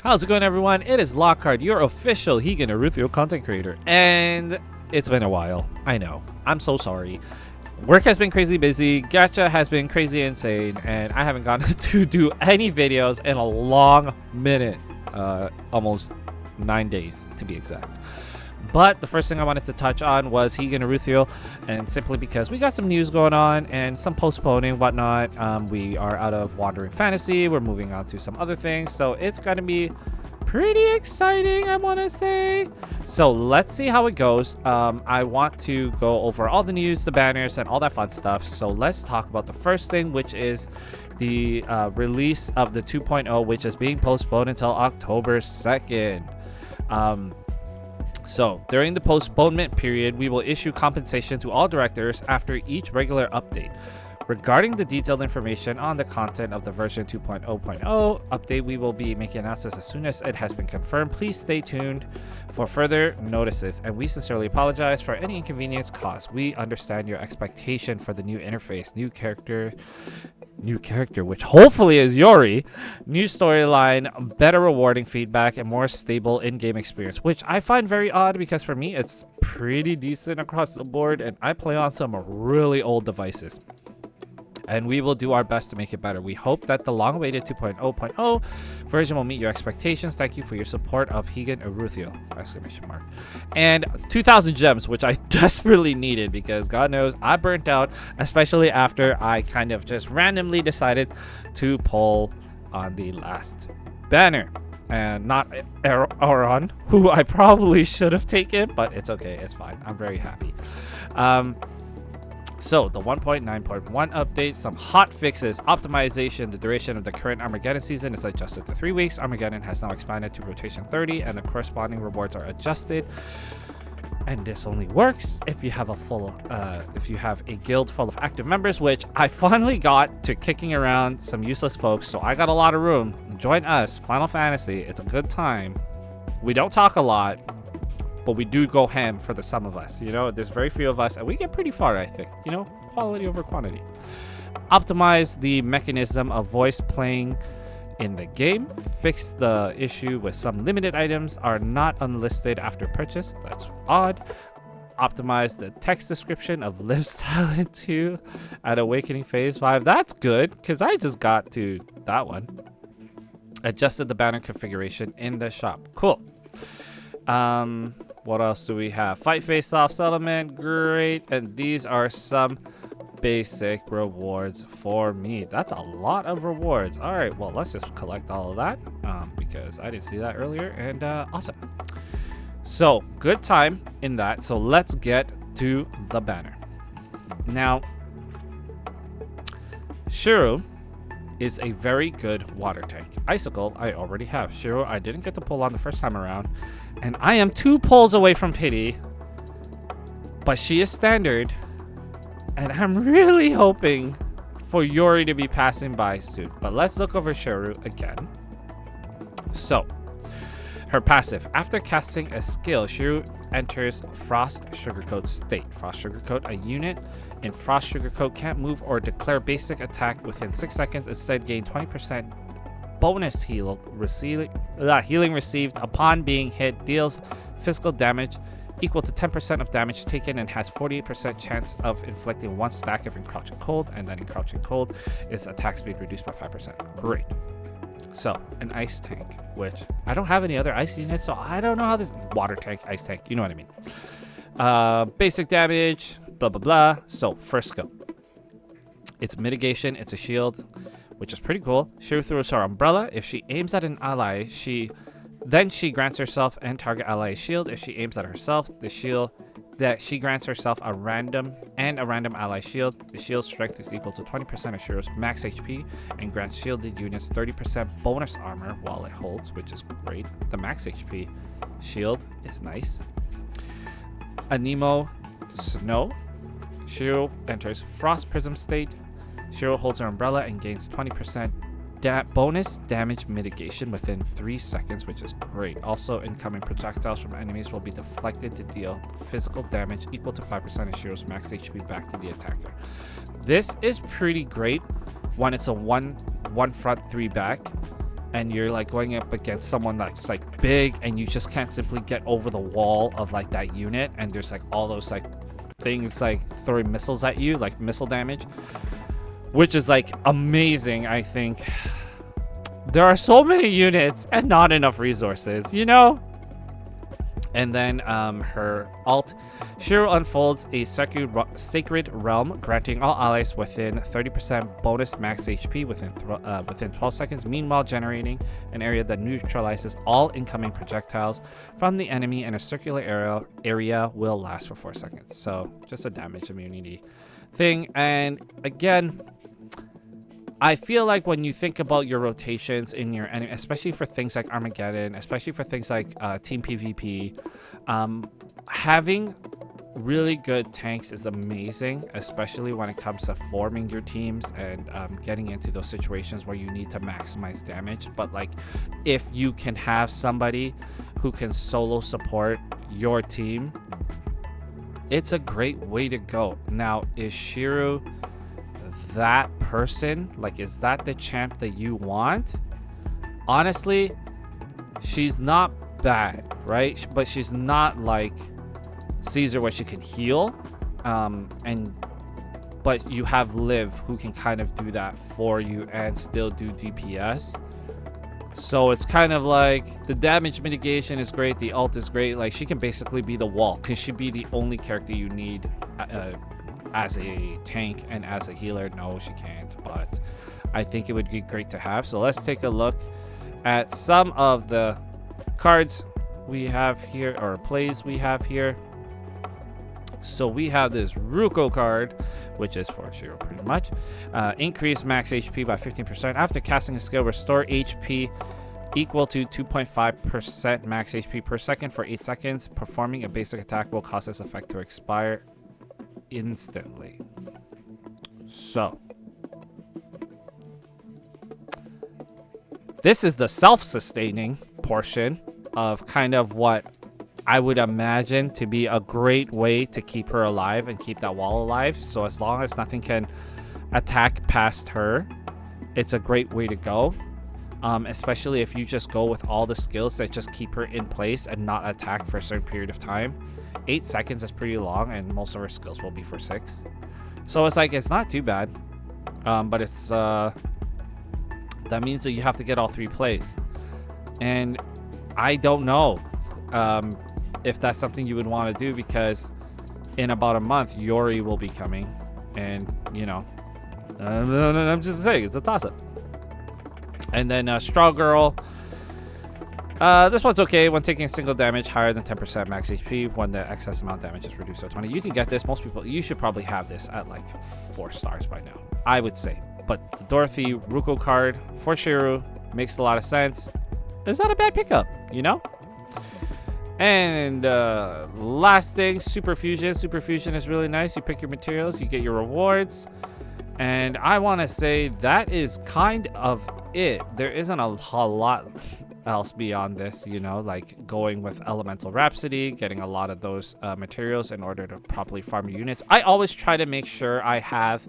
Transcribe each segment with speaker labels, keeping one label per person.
Speaker 1: How's it going, everyone? It is Lockhart, your official Higan Eruthyll content creator, and it's been a while. I know. I'm so sorry. Work has been crazy busy, gacha has been crazy insane, and I haven't gotten to do any videos in a long minute. Almost 9 days to be exact. But the first thing I wanted to touch on was Higan Eruthyll, and simply because we got some news going on and some postponing, whatnot. We are out of Wandering Fantasy. We're moving on to some other things, so it's gonna be pretty exciting, I want to say. So let's see how it goes. I want to go over all the news, the banners, and all that fun stuff. So let's talk about the first thing, which is the release of the 2.0, which is being postponed until October 2nd. So, during the postponement period, we will issue compensation to all directors after each regular update. Regarding the detailed information on the content of the version 2.0.0 update, we will be making announcements as soon as it has been confirmed. Please stay tuned for further notices, and we sincerely apologize for any inconvenience caused. We understand your expectation for the new interface, new character, which hopefully is Yori, new storyline, better rewarding feedback, and more stable in-game experience, which I find very odd because for me it's pretty decent across the board, and I play on some really old devices. And we will do our best to make it better. We hope that the long-awaited 2.0.0 version will meet your expectations. Thank you for your support of Higan Eruthyll! Exclamation mark. And 2,000 gems, which I desperately needed because God knows I burnt out, especially after I kind of just randomly decided to pull on the last banner. And not Auron, who I probably should have taken, but it's okay. It's fine. I'm very happy. So, the 1.9.1 update, some hot fixes, optimization. The duration of the current Armageddon season is adjusted to 3 weeks. Armageddon has now expanded to rotation 30, and the corresponding rewards are adjusted. And this only works if you have a guild full of active members, which I finally got to kicking around some useless folks. So I got a lot of room. Join us, Final Fantasy. It's a good time. We don't talk a lot, but we do go ham for the sum of us. You know, there's very few of us, and we get pretty far, I think. You know, quality over quantity. Optimize the mechanism of voice playing in the game. Fix the issue with some limited items are not unlisted after purchase. That's odd. Optimize the text description of Liv's Talent 2 at Awakening Phase 5. That's good, because I just got to that one. Adjusted the banner configuration in the shop. Cool. What else do we have? Fight face-off settlement, great. And these are some basic rewards for me. That's a lot of rewards. All right, well, let's just collect all of that because I didn't see that earlier. And awesome. So, good time in that. So, let's get to the banner. Now, Sheru is a very good water tank. Icicle, I already have. Sheru, I didn't get to pull on the first time around. And I am 2 pulls away from Pity. But she is standard. And I'm really hoping for Yori to be passing by soon. But let's look over Sheru again. So, her passive. After casting a skill, Sheru enters Frost Sugarcoat state. Frost Sugarcoat, a unit in Frost Sugarcoat can't move or declare basic attack within 6 seconds. Instead, gain 20% bonus healing received upon being hit. Deals physical damage equal to 10% of damage taken and has 48% chance of inflicting 1 stack of Encroaching Cold. And then Encroaching Cold is attack speed reduced by 5%. Great. So, an ice tank, which I don't have any other ice units, so I don't know how this water tank, ice tank, you know what I mean. Basic damage, blah, blah, blah. So, first skill. It's mitigation, it's a shield, which is pretty cool. Sheru throws her umbrella. If she aims at an ally, she grants herself and target ally a shield. If she aims at herself, the shield that she grants herself a random ally shield. The shield strength is equal to 20% of Sheru's max HP and grants shielded units 30% bonus armor while it holds, which is great. The max HP shield is nice. Anemo Snow. Sheru enters Frost Prism state. Sheru holds her umbrella and gains 20% bonus damage mitigation within 3 seconds, which is great. Also, incoming projectiles from enemies will be deflected to deal physical damage equal to 5% of Sheru's max HP back to the attacker. This is pretty great when it's a one front, 3 back. and you're like going up against someone that's like big, and you just can't simply get over the wall of like that unit, and there's like all those like things like throwing missiles at you, like missile damage, which is like amazing. I think there are so many units and not enough resources, you know. And then her alt, Sheru unfolds a sacred realm, granting all allies within 30% bonus max HP within 12 seconds, meanwhile generating an area that neutralizes all incoming projectiles from the enemy, and a circular area will last for 4 seconds. So just a damage immunity thing. And again, I feel like when you think about your rotations in your enemy, especially for things like Armageddon, especially for things like team PvP, having really good tanks is amazing, especially when it comes to forming your teams and getting into those situations where you need to maximize damage. But like, if you can have somebody who can solo support your team, it's a great way to go. Now, is Sheru that person? Like, is that the champ that you want? Honestly, she's not bad, right? But she's not like Caesar where she can heal, but you have Liv who can kind of do that for you and still do DPS. So it's kind of like the damage mitigation is great, the ult is great. Like, she can basically be the wall. Can she be the only character you need as a tank and as a healer? No, she can't, but I think it would be great to have. So let's take a look at some of the cards we have here, or plays we have here. So we have this Ruko card, which is for Sheru pretty much. Increase max HP by 15% after casting a skill. Restore HP equal to 2.5% max HP per second for 8 seconds. Performing a basic attack will cause this effect to expire instantly. So this is the self-sustaining portion of kind of what I would imagine to be a great way to keep her alive and keep that wall alive. So as long as nothing can attack past her, it's a great way to go. Especially if you just go with all the skills that just keep her in place and not attack for a certain period of time. 8 seconds is pretty long, and most of her skills will be for 6. So it's like, it's not too bad. But it's that means that you have to get all 3 plays. And I don't know if that's something you would want to do, because in about a month Yori will be coming, and you know, I'm just saying it's a toss-up. And then Straw Girl, this one's okay when taking a single damage higher than 10% max HP when the excess amount of damage is reduced to 20. You can get this. Most people, you should probably have this at like 4 stars by now, I would say. But the Dorothy Ruko card for Sheru makes a lot of sense. It's not a bad pickup, you know? And last thing, Super Fusion. Super Fusion is really nice. You pick your materials, you get your rewards. And I want to say that is kind of it. There isn't a lot else beyond this, you know, like going with Elemental Rhapsody, getting a lot of those materials in order to properly farm units. I always try to make sure I have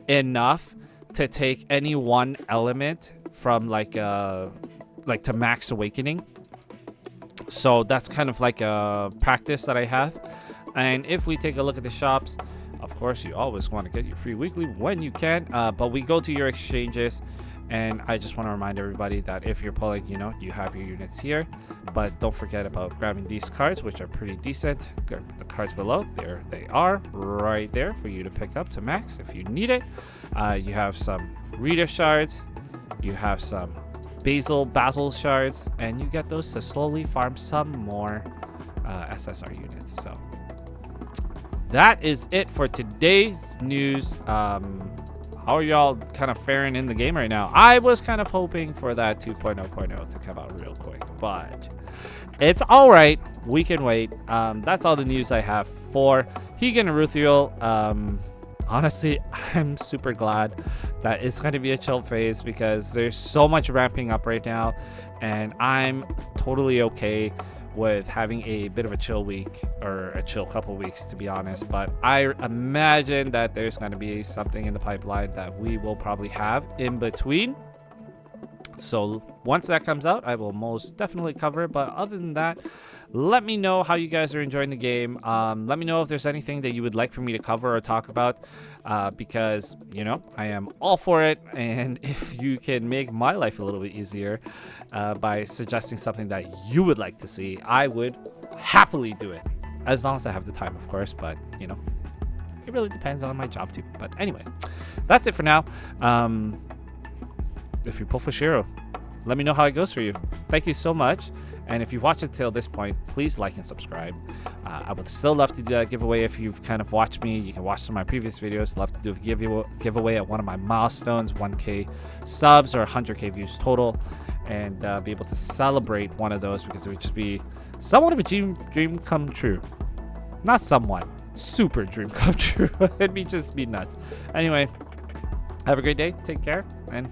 Speaker 1: enough to take any one element from like to max awakening. So that's kind of like a practice that I have. And if we take a look at the shops, of course you always want to get your free weekly when you can, but we go to your exchanges, and I just want to remind everybody that if you're pulling, you know, you have your units here, but don't forget about grabbing these cards, which are pretty decent. The cards below, there they are, right there for you to pick up to max if you need it. You have some Rita shards, you have some Basil shards, and you get those to slowly farm some more SSR units. So that is it for today's news. How are y'all kind of faring in the game right now? I was kind of hoping for that 2.0.0 to come out real quick, but it's all right. We can wait. That's all the news I have for Higan Eruthyll. Honestly, I'm super glad that it's going to be a chill phase, because there's so much ramping up right now, and I'm totally okay with having a bit of a chill week, or a chill couple weeks, to be honest. But I imagine that there's going to be something in the pipeline that we will probably have in between. So once that comes out, I will most definitely cover it. But other than that, let me know how you guys are enjoying the game. Let me know if there's anything that you would like for me to cover or talk about, because, you know, I am all for it. And if you can make my life a little bit easier by suggesting something that you would like to see, I would happily do it. As long as I have the time, of course. But, you know, it really depends on my job too. But anyway, that's it for now. If you pull for Sheru, let me know how it goes for you. Thank you so much. And if you've watched it till this point, please like and subscribe. I would still love to do that giveaway. If you've kind of watched me, you can watch some of my previous videos. Love to do a giveaway at one of my milestones, 1K subs or 100K views total, and be able to celebrate one of those, because it would just be somewhat of a dream come true. Not somewhat, super dream come true. It'd be just be nuts. Anyway, have a great day. Take care, and